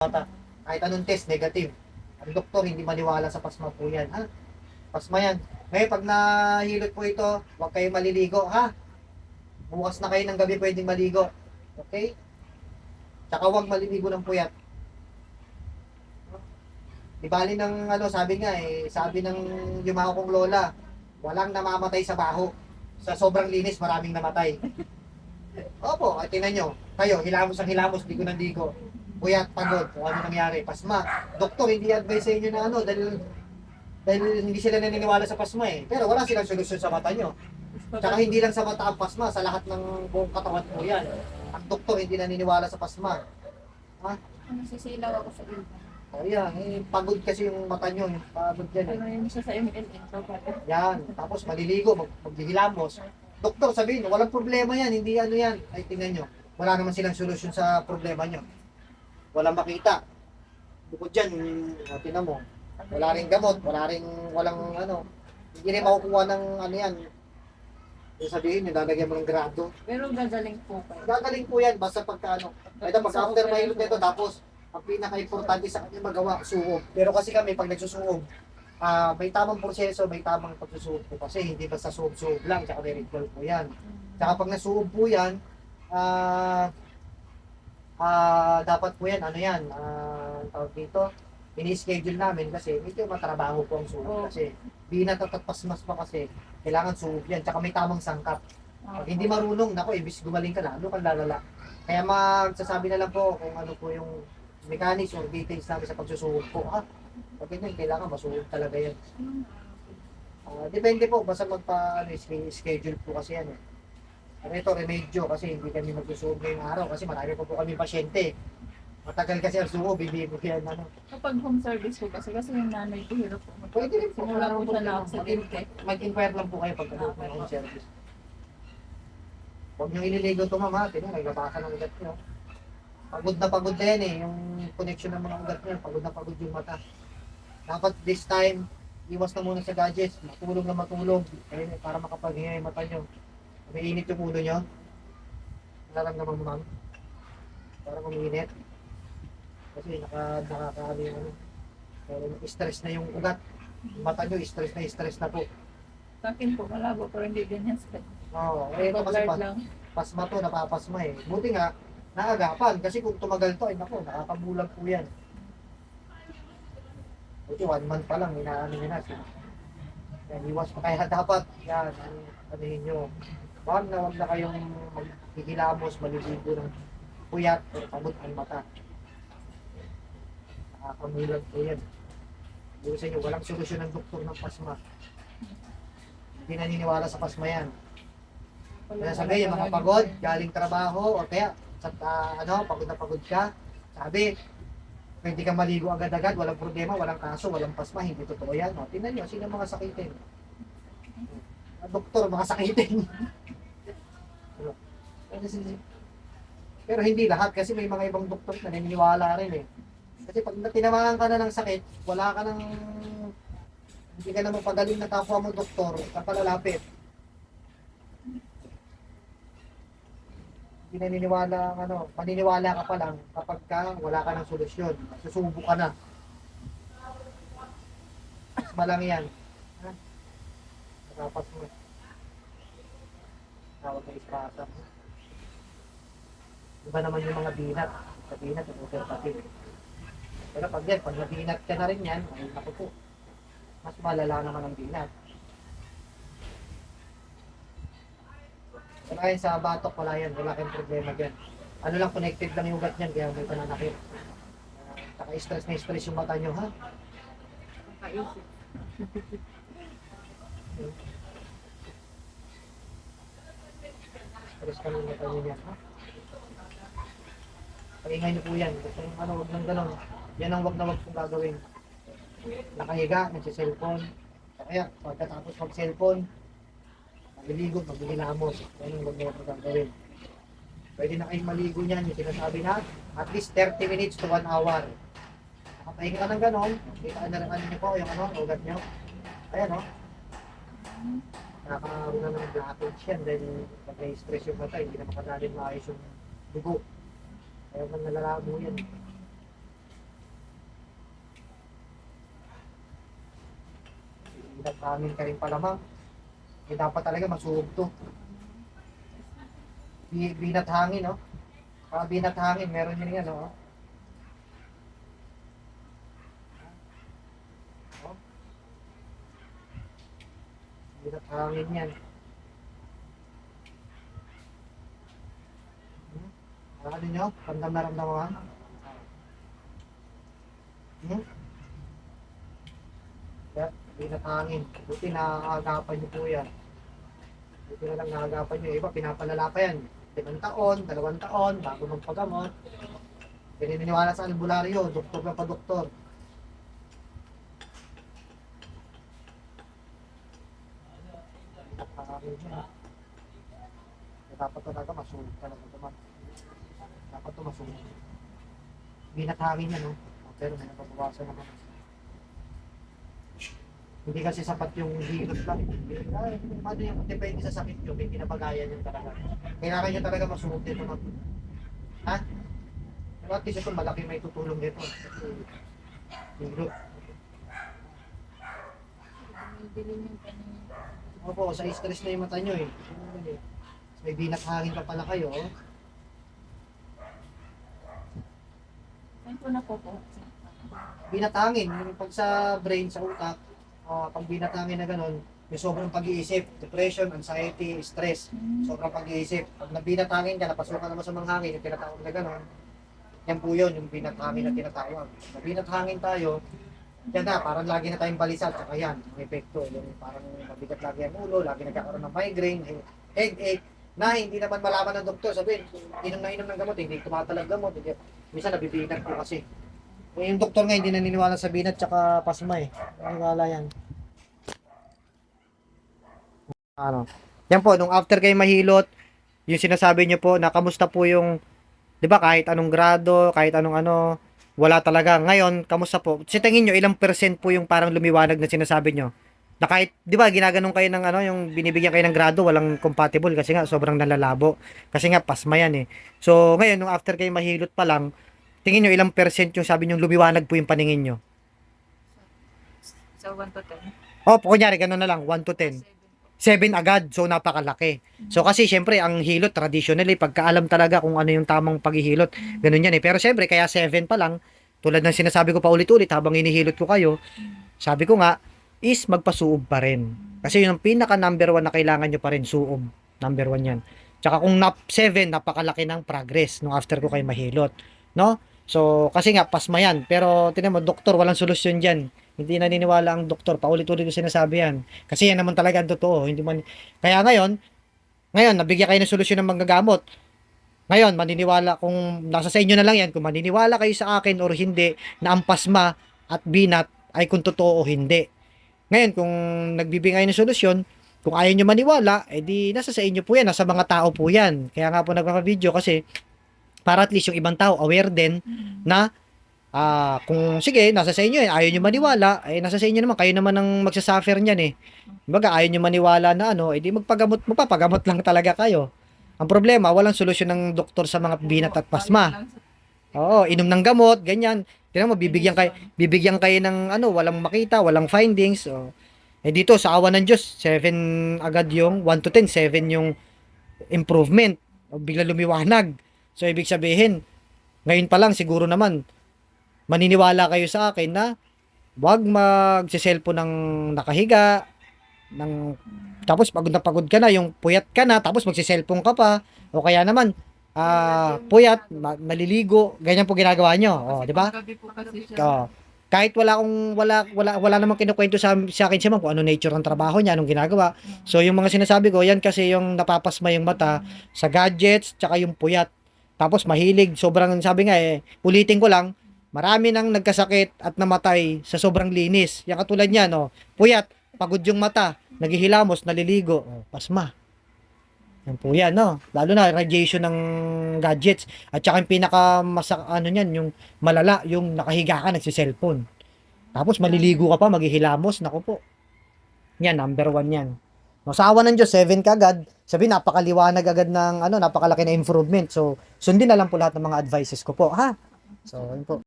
bata. Kahit anong test, negative. Ang doktor, hindi maniwala sa pasma po yan, ha? Pasma yan. Ngayon, pag nahilot po ito, huwag kayong maliligo, ha? Bukas na kayo ng gabi pwedeng maligo. Okay? Tsaka huwag maliligo ng puyat. Di bali ng ano, sabi nga sabi ng yumao kong lola, walang namamatay sa baho. Sa sobrang linis, maraming namatay. Opo, ay tingnan nyo. Kayo, hilamos ang hilamos, ligo ng ligo. Puyat, pagod, kung ano nangyari. Pasma. Doktor, hindi advise sa inyo na ano, dahil hindi sila naniniwala sa pasma eh. Pero wala silang solusyon sa mata nyo. Tsaka hindi lang sa mata ang pasma, sa lahat ng buong katawan po yan. Ang doktor hindi naniniwala sa pasma. Ha? Nasisilaw ako sa iba. O yan, pagod kasi yung mata nyo. Pagod yan eh. Ano yun siya sa MNN. So, bakit? Yan, tapos maliligo, maghihilamos. Doktor, sabihin, walang problema yan, hindi ano yan. Ay, tingnan nyo, wala naman silang solusyon sa problema nyo. Walang makita. Bukod dyan, tingnan mo, wala ring gamot, walang ano, hindi rin makukuha ng ano yan. Yung sabihin nyo, lalagyan mo ng grado. Pero gagaling po kayo. Gagaling po yan, basta pagka ano. Ito, pag after mahilot nito, tapos, ang pinaka-importante sa kanya magawa, suog. Pero kasi kami, pag nagsusuog, may tamang proseso, may tamang pagsusuog po kasi hindi basta suog-suog lang, tsaka may ritual po yan. Tsaka pag nasuog po yan, dapat po yan, ano yan, tawag dito, ini-schedule namin kasi medyo matrabaho po ang suog kasi binat at pasmas pa kasi, kailangan suog yan, tsaka may tamang sangkap. Pag hindi marunong, nako, ibis gumaling ka na, ano kang lalala. Kaya magsasabi na lang po kung ano po yung mechanics or details namin sa pagsusuog po. Pag ganyan, kailangan masuog talaga yan. Depende po, basta schedule po kasi yan. Pero ito, remedyo kasi hindi kami magsusuog ngayong araw kasi marami po kami pasyente. Matagal kasi ang suog, hindi po yan ano. Kapag home service po kasi yung nanay ko hirap po. Pwede rin po. Simula po siya na aksidente. Mag-inquire lang po kayo pag ano may home service. Huwag nyo ililigo ito ma'am ha, tingnan, nagbabasa ng ugat nyo. Pagod na yan eh, yung connection ng mga ugat nyo, pagod na pagod yung mata. Dapat this time, iwas na muna sa gadgets, matulog, para makapaghinga yung mata nyo. May init yung ulo nyo. Nararamdaman mo ma'am? Parang umiinit. Kasi nakakaano yung ano. Pero stress na yung ugat. Yung mata nyo, stress na po. Sa akin po, malabo pero hindi ganyan sa Oo, ito kasi lang. pasma to, napapasma eh. Buti nga, naagapan. Kasi kung tumagal to, ay nako, nakakabulag po yan. Buti 1 month pa lang, inaano nyo na. Yan, iwas pa kaya dapat. Yan, anuhin nyo. Huwag na kayong maghihilamos, maliligo ng puyat o pagod ang mata. Nakakamulag po yan. Buti sa inyo, walang solusyon ng doktor ng pasma. Hindi naniniwala sa pasma yan. Kaya sabi, yung mga pagod, galing trabaho, o kaya, pagod na pagod ka, sabi, pwede kang maligo agad-agad, walang problema, walang kaso, walang pasma, hindi totoo yan. O, tingnan nyo, sino mga sakitin? Doktor, mga sakitin. Pero hindi lahat, kasi may mga ibang doktor na naniniwala rin eh. Kasi pag tinamaan ka na ng sakit, wala ka ng, hindi ka na mapagaling na kapwa mo doktor, kapalalapit. Hindi naniniwala paniniwala ka pa lang kapag wala ka ng solusyon. Susubo ka na. Mas malang yan. Ha? Nakapas mo. Tawag na ispasa mo. Iba naman yung mga binat. Sa binat, yung overpatin. Pero pag nabinat ka na rin yan, ay naku po. Mas malala naman ang binat. Kaya sa batok, wala yan. Wala kayong problema dyan. Ano lang, connected lang yung ugat niyan, kaya may pananakit. Naka-stress na stress yung mata nyo, ha? Nakaisip. Stress ka ng mata nyo yan, ha? Paingay nyo po yan. Kasi huwag nang gano'n. Yan ang wag na wag pong gagawin. Nakahiga, nagsiselfone. Kaya, pagkatapos mag-cellphone, maliligo, maghihilamos. Yan ang wag na wag na gagawin. Pwede na kayong maligo niyan, yung sinasabi na, at least 30 minutes to 1 hour. Nakapahinga ka ng gano'n, kita na rin niyo po yung ugat nyo. Ayan o. Nakakaroon na ng blockage yan dahil pag na-stress yung mata, hindi na makadalin maayos yung dugo. Kaya man nalalabo yan. Binat hangin ka rin pala, ma'am. Eh, dapat talaga masuog to. Binat hangin, no? Binat hangin, meron yun yan, no? Oh. Binat hangin yan. Ano nyo? Ramdam na ramdam mo, ha? Yan, binat hangin. Buti naagapan nyo po yan. Buti na lang naagapan nyo. Iba, pinapalala pa yan. 5 taon, 2 taon, bago magpagamot. Pininiwala sa albularyo, doktor na pa doktor. Dapat talaga masulit talaga naman. Dapat ito masulit. Binatangin yan, no? Pero may napabawasan naman. Hindi kasi sapat yung hilot lang. Ano yung depende sa sakit nyo, may pinapagayan yung talaga. Kailangan nyo talaga masulit ito. Ha? Pero at least ito malaki may tutulong dito. Hilot. Dilim yung paningin. Opo, sa stress na yung mata nyo eh. May binat-hangin pa pala kayo. Oh. Saan po na po po? Binatangin, yung pag sa brain, sa utak, pag binatangin na ganun, may sobrang pag-iisip, depression, anxiety, stress, sobrang pag-iisip. Pag nabinatangin ka, napasukan naman sa manghangin, yung tinatawag na ganun, yan po yun, yung binatangin na tinatawag. Nabinatangin tayo, yan na, parang lagi na tayong balisal, tsaka yan, ang epekto, yung parang mabigat lagi ang ulo, lagi nagkakaroon ng migraine, headache, na hindi naman malaman ng doktor, sabihin, inom na inom ng gamot, hindi tumatalag gamot, hindi, minsan nabibinat po kasi. Yung doktor nga hindi naniniwala sa binat tsaka pasma eh. Naniniwala yan. Ano? Yan po, nung after kayo mahilot, yung sinasabi nyo po na kamusta po yung, di ba kahit anong grado, kahit anong ano, wala talaga. Ngayon, kamusta po? Kasi tingin nyo, ilang percent po yung parang lumiwanag na sinasabi nyo? Na kahit, di ba, ginaganon kayo ng ano, yung binibigyan kayo ng grado, walang compatible kasi nga sobrang nalalabo. Kasi nga, pasma yan eh. So, ngayon, nung after kayo mahilot pa lang, tingin nyo ilang percent yung sabi nyo lumiwanag po yung paningin nyo? So, 1 to 10. O, kunyari, gano'n na lang, 1 to 10. 7 agad, so napakalaki. So kasi syempre ang hilot traditionally pagkaalam talaga kung ano yung tamang paghihilot, ganun yan eh. Pero syempre kaya 7 pa lang, tulad ng sinasabi ko pa ulit-ulit habang hinihilot ko kayo, sabi ko nga is magpasuob pa rin. Kasi yun ang pinaka number 1 na kailangan nyo pa rin, suob. Number 1 yan. Tsaka kung 7, napakalaki ng progress nung after ko kayo mahilot, no? So kasi nga pasma yan, pero tinan mo doktor walang solusyon diyan. Hindi naniniwala ang doktor, paulit-ulit ko sinasabi yan. Kasi yan naman talaga ang totoo. Hindi man... Kaya ngayon, nabigyan kayo ng solusyon ng manggagamot. Ngayon, maniniwala kung nasa sa inyo na lang yan, kung maniniwala kayo sa akin or hindi, na ang pasma at binat ay kung totoo o hindi. Ngayon, kung nagbibigay ng solusyon, kung ayaw nyo maniwala, edi nasa sa inyo po yan, nasa mga tao po yan. Kaya nga po nagpapa-video kasi para at least yung ibang tao aware din na kung sige, nasa sa inyo eh, ayaw nyo maniwala, eh nasa sa inyo naman, kayo naman ang magsasuffer niyan eh. Kumbaga, ayaw nyo maniwala na ano, edi magpapagamot lang talaga kayo. Ang problema, walang solusyon ng doktor sa mga binat at pasma. Oo, inom ng gamot, ganyan. Tingnan mo, bibigyan kayo ng ano, walang makita, walang findings. So, eh dito, sa awa ng Diyos, 7 agad yung, 1 to 10, 7 yung improvement. O bigla lumiwanag. So, ibig sabihin, ngayon pa lang, siguro naman, maniniwala kayo sa akin na wag magse-cellphone ng nakahiga, tapos pagod na pagod ka na, yung puyat ka na, tapos magse-cellphone ka pa, o kaya naman, puyat, maliligo, ganyan po ginagawa nyo, di ba? Kahit wala namang kinukwento sa akin siya kung ano nature ng trabaho niya, anong ginagawa. So, yung mga sinasabi ko, yan kasi yung napapasma yung mata sa gadgets, tsaka yung puyat. Tapos mahilig, sobrang sabi nga ulitin ko lang, marami nang nagkasakit at namatay sa sobrang linis. Yan katulad niya, no? Puyat, pagod yung mata, naghihilamos, naliligo, pasma. Yan po yan, no? Lalo na radiation ng gadgets. At saka yung ano niyan, yung malala, yung nakahiga ka, nagsi-cellphone. Tapos maliligo ka pa, maghihilamos, naku po. Yan, number 1 yan. No, sa awa ng Diyos, 7 ka agad. Sabi, napakaliwanag agad ng, napakalaki na improvement. So, sundin na lang po lahat ng mga advices ko po, ha? So, yun po.